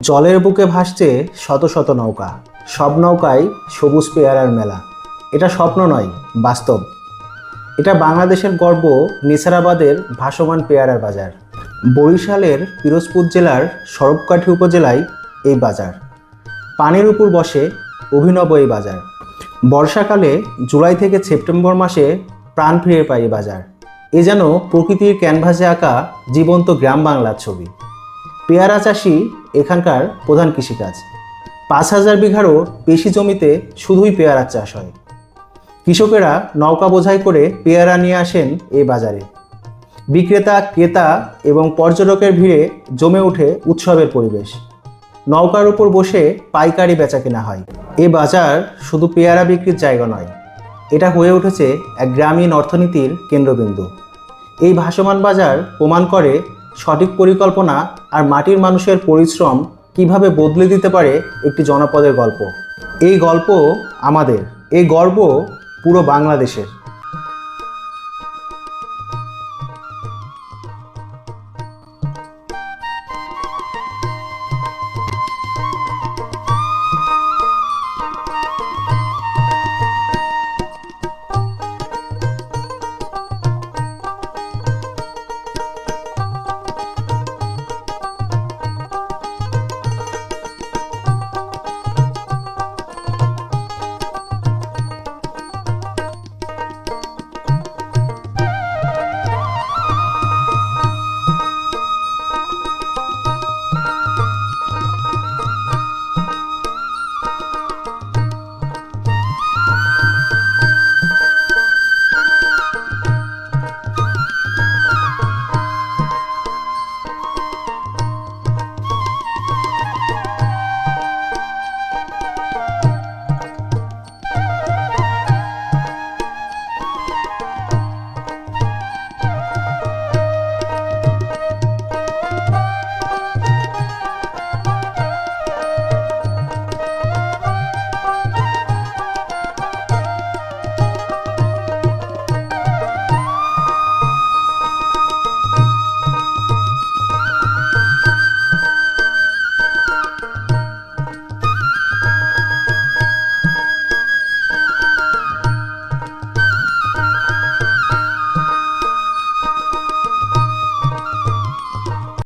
জলের বুকে ভাসছে শত শত নৌকা, সব নৌকায় সবুজ পেয়ারার মেলা। এটা স্বপ্ন নয়, বাস্তব। এটা বাংলাদেশের গর্ব, নেছারাবাদের ভাসমান পেয়ারার বাজার। বরিশালের পিরোজপুর জেলার সরবকাঠি উপজেলায় এই বাজার। পানির উপর বসে অভিনব এই বাজার। বর্ষাকালে জুলাই থেকে সেপ্টেম্বর মাসে প্রাণ ফিরে পায় এই বাজার। এ যেন প্রকৃতির ক্যানভাসে আঁকা জীবন্ত গ্রাম বাংলার ছবি। পেয়ারা চাষি এখানকার প্রধান কৃষিকাজ। ৫,০০০ বিঘারও বেশি জমিতে শুধুই পেয়ারার চাষ হয়। কৃষকেরা নৌকা বোঝাই করে পেয়ারা নিয়ে আসেন এই বাজারে। বিক্রেতা, ক্রেতা এবং পর্যটকের ভিড়ে জমে ওঠে উৎসবের পরিবেশ। নৌকার উপর বসে পাইকারি বেচা কেনা হয়। এ বাজার শুধু পেয়ারা বিক্রির জায়গা নয়, এটা হয়ে উঠেছে এক গ্রামীণ অর্থনীতির কেন্দ্রবিন্দু। এই ভাসমান বাজার প্রমাণ করে সঠিক পরিকল্পনা আর মাটির মানুষের পরিশ্রম কিভাবে বদলে দিতে পারে একটি জনপদের গল্প। এই গল্প আমাদের, এই গর্ব পুরো বাংলাদেশের।